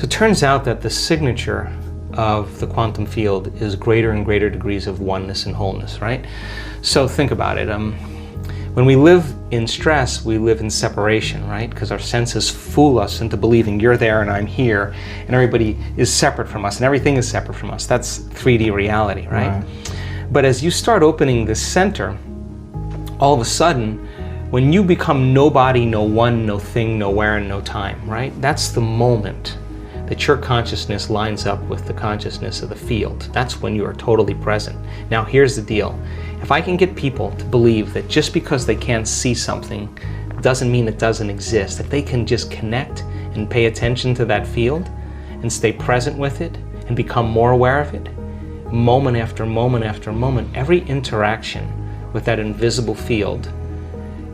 So it turns out that the signature of the quantum field is greater and greater degrees of oneness and wholeness, right? So think about it. When we live in stress, we live in separation, right? Because our senses fool us into believing you're there and I'm here, and everybody is separate from us, and everything is separate from us. That's 3D reality, right? But as you start opening this center, all of a sudden, when you become nobody, no one, no thing, nowhere, and no time, right? That's the moment that your consciousness lines up with the consciousness of the field. That's when you are totally present. Now, here's the deal. If I can get people to believe that just because they can't see something doesn't mean it doesn't exist, if they can just connect and pay attention to that field and stay present with it and become more aware of it, moment after moment after moment, every interaction with that invisible field,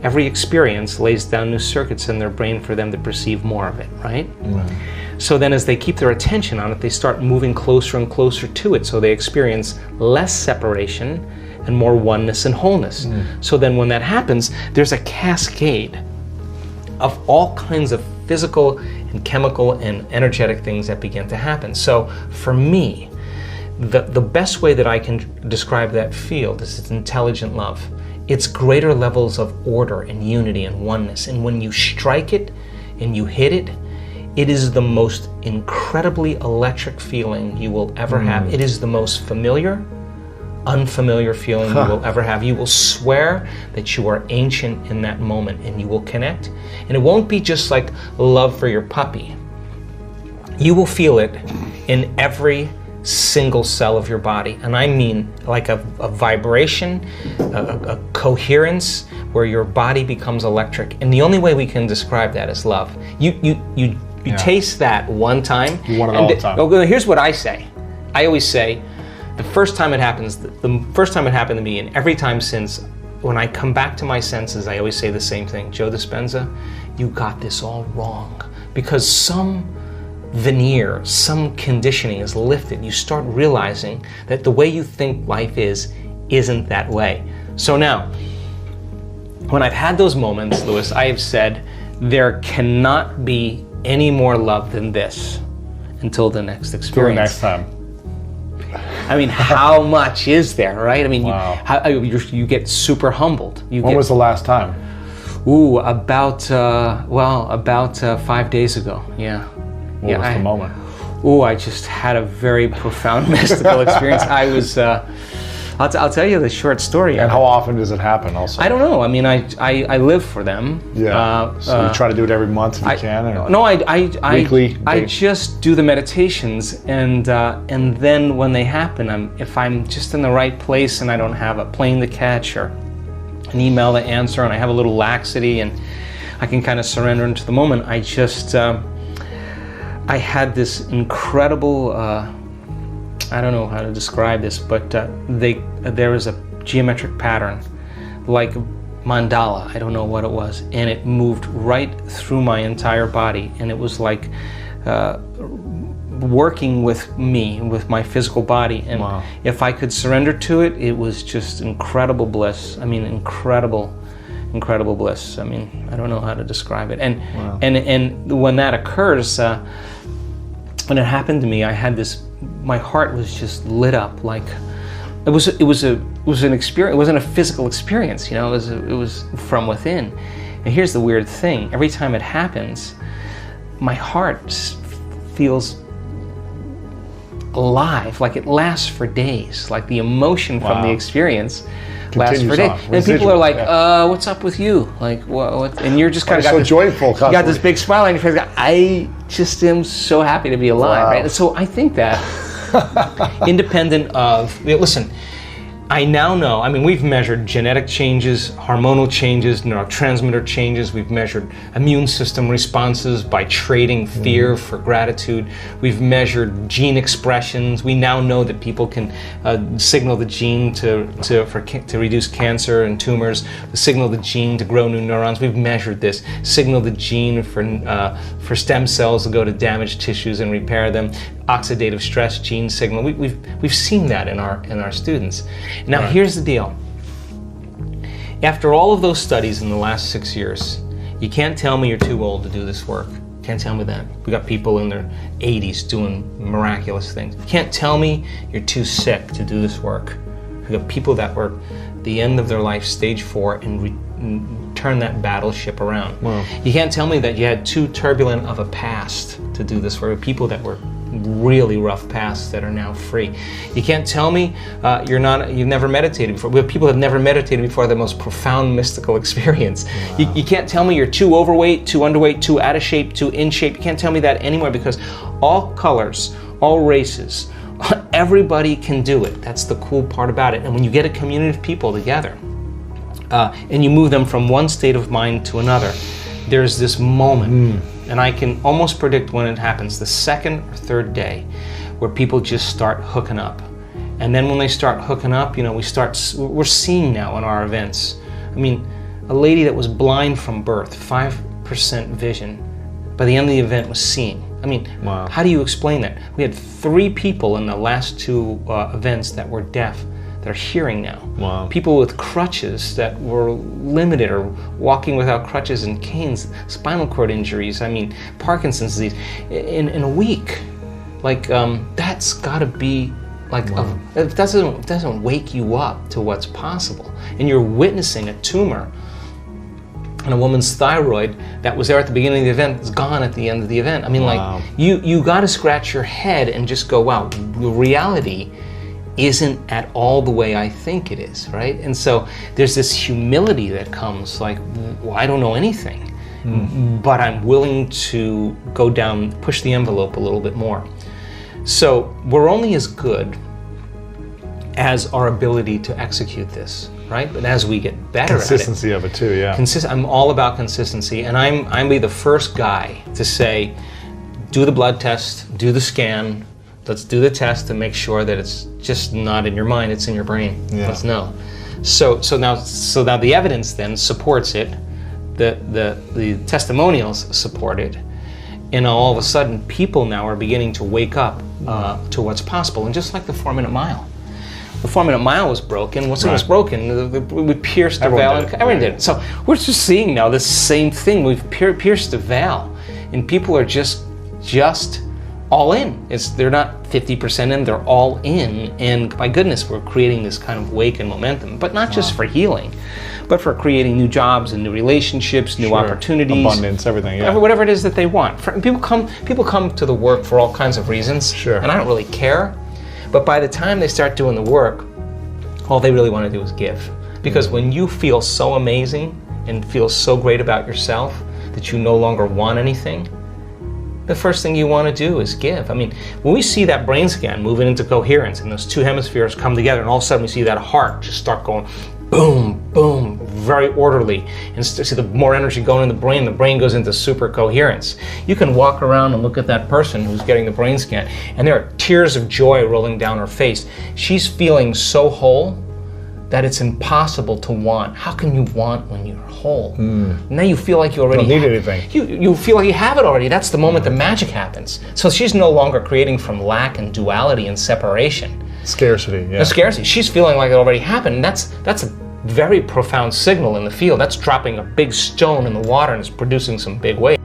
every experience lays down new circuits in their brain for them to perceive more of it, right? So then as they keep their attention on it, they start moving closer and closer to it, so they experience less separation and more oneness and wholeness. So then when that happens, there's a cascade of all kinds of physical and chemical and energetic things that begin to happen. So for me, the best way that I can describe that field is it's intelligent love. It's greater levels of order and unity and oneness. And when you strike it and you hit it, it is the most incredibly electric feeling you will ever have. It is the most familiar, unfamiliar feeling you will ever have. You will swear that you are ancient in that moment, and you will connect. And it won't be just like love for your puppy. You will feel it in every single cell of your body. And I mean like a vibration, a coherence where your body becomes electric. And the only way we can describe that is love. You taste that one time. You want it all the time. Here's what I say. I always say, the first time it happens, the first time it happened to me, and every time since, when I come back to my senses, I always say the same thing. Joe Dispenza, you got this all wrong. Because some veneer, some conditioning is lifted. You start realizing that the way you think life isn't that way. So now, when I've had those moments, Louis, I have said, there cannot be any more love than this until the next experience. Next time. I mean, how much is there, right? I mean, wow. you get super humbled. When was the last time? Ooh, about 5 days ago, yeah. What was the moment? Ooh, I just had a very profound mystical experience. I was, I'll tell you the short story. And how often does it happen also? I don't know. I mean, I live for them. Yeah. So you try to do it every month if you can? Or no, weekly? I just do the meditations, and then when they happen, if I'm just in the right place and I don't have a plane to catch or an email to answer, and I have a little laxity and I can kind of surrender into the moment, I just, I had this incredible, I don't know how to describe this, but there was a geometric pattern, like mandala, I don't know what it was, and it moved right through my entire body, and it was like working with me, with my physical body, and wow. If I could surrender to it, it was just incredible bliss. I mean, incredible bliss. I mean, I don't know how to describe it. And wow. and when that occurs, when it happened to me, I had this. My heart was just lit up, like it was an experience. It wasn't a physical experience, you know. It was from within. And here's the weird thing: every time it happens, my heart feels alive, like it lasts for days. Like the emotion from the experience lasts for days. And people are like, "What's up with you? Like, what?" And you're just kind of so joyful. You got this big smile on your face. I just am so happy to be alive, right? And so I think that independent of, listen, I now know, I mean, we've measured genetic changes, hormonal changes, neurotransmitter changes. We've measured immune system responses by trading fear for gratitude. We've measured gene expressions. We now know that people can signal the gene to reduce cancer and tumors, signal the gene to grow new neurons. We've measured this. Signal the gene for stem cells to go to damaged tissues and repair them. Oxidative stress gene signal. We've seen that in our students. Now, here's the deal. After all of those studies in the last 6 years, you can't tell me you're too old to do this work. Can't tell me that. We got people in their 80s doing miraculous things. You can't tell me you're too sick to do this work. We got people that were at the end of their life, stage 4, and turn that battleship around. Wow. You can't tell me that you had too turbulent of a past to do this work. People that were really rough pasts that are now free. You can't tell me you've never meditated before. We have people that have never meditated before, the most profound mystical experience. Wow. You can't tell me you're too overweight, too underweight, too out of shape, too in shape. You can't tell me that anymore, because all colors, all races, everybody can do it. That's the cool part about it. And when you get a community of people together and you move them from one state of mind to another, there's this moment. And I can almost predict when it happens, the second or third day, where people just start hooking up. And then when they start hooking up, we're seeing now in our events. I mean, a lady that was blind from birth, 5% vision, by the end of the event was seeing. I mean, wow. How do you explain that? We had 3 people in the last 2 events that were deaf that are hearing now. Wow. People with crutches that were limited or walking without crutches and canes, spinal cord injuries, Parkinson's disease, in a week. That's gotta be wow. It doesn't wake you up to what's possible. And you're witnessing a tumor on a woman's thyroid that was there at the beginning of the event, it's gone at the end of the event. Wow. You gotta scratch your head and just go, wow, the reality isn't at all the way I think it is, right? And so there's this humility that comes, I don't know anything, but I'm willing to go down, push the envelope a little bit more. So we're only as good as our ability to execute this, right? But as we get better at it. Consistency of it too, yeah. I'm all about consistency, and I'm be the first guy to say, do the blood test, do the scan, let's do the test to make sure that it's just not in your mind, it's in your brain. Yeah. Let's know. So now the evidence then supports it, the testimonials support it, and all of a sudden people now are beginning to wake up to what's possible. And just like the 4-minute mile. The 4-minute mile was broken. Once it was broken, we pierced the veil. Everyone did it. So we're just seeing now the same thing. We've pierced the veil, and people are just all in. They're not 50% in, they're all in. And my goodness, we're creating this kind of wake and momentum, but not just for healing, but for creating new jobs and new relationships, new opportunities. Abundance, everything, yeah. Whatever it is that they want. People come to the work for all kinds of reasons, and I don't really care. But by the time they start doing the work, all they really want to do is give. Because when you feel so amazing and feel so great about yourself that you no longer want anything, the first thing you want to do is give. When we see that brain scan moving into coherence and those 2 hemispheres come together, and all of a sudden we see that heart just start going boom, boom, very orderly, and see the more energy going in the brain goes into super coherence. You can walk around and look at that person who's getting the brain scan, and there are tears of joy rolling down her face. She's feeling so whole that it's impossible to want. How can you want when you're whole? Now you feel like you already don't need anything. You feel like you have it already. That's the moment the magic happens. So she's no longer creating from lack and duality and separation. Scarcity, yeah. The scarcity. She's feeling like it already happened. That's a very profound signal in the field. That's dropping a big stone in the water and it's producing some big waves.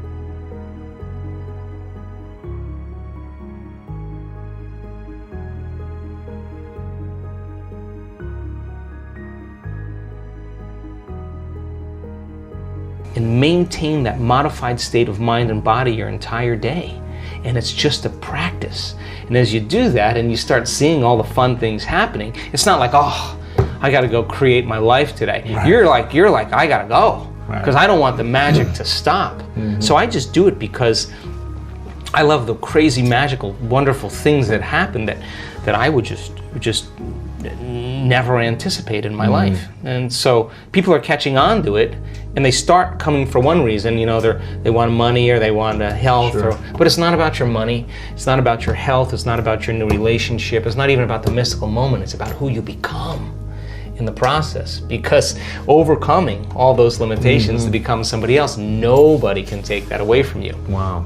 And maintain that modified state of mind and body your entire day. And it's just a practice. And as you do that and you start seeing all the fun things happening, it's not like, oh, I gotta go create my life today. Right. You're like, I gotta go. Because I don't want the magic to stop. So I just do it because I love the crazy, magical, wonderful things that happen that I would just never anticipate in my life. And so people are catching on to it, and they start coming for one reason, they want money or they want health, but it's not about your money, it's not about your health, it's not about your new relationship, it's not even about the mystical moment, it's about who you become in the process. Because overcoming all those limitations to become somebody else, nobody can take that away from you. Wow.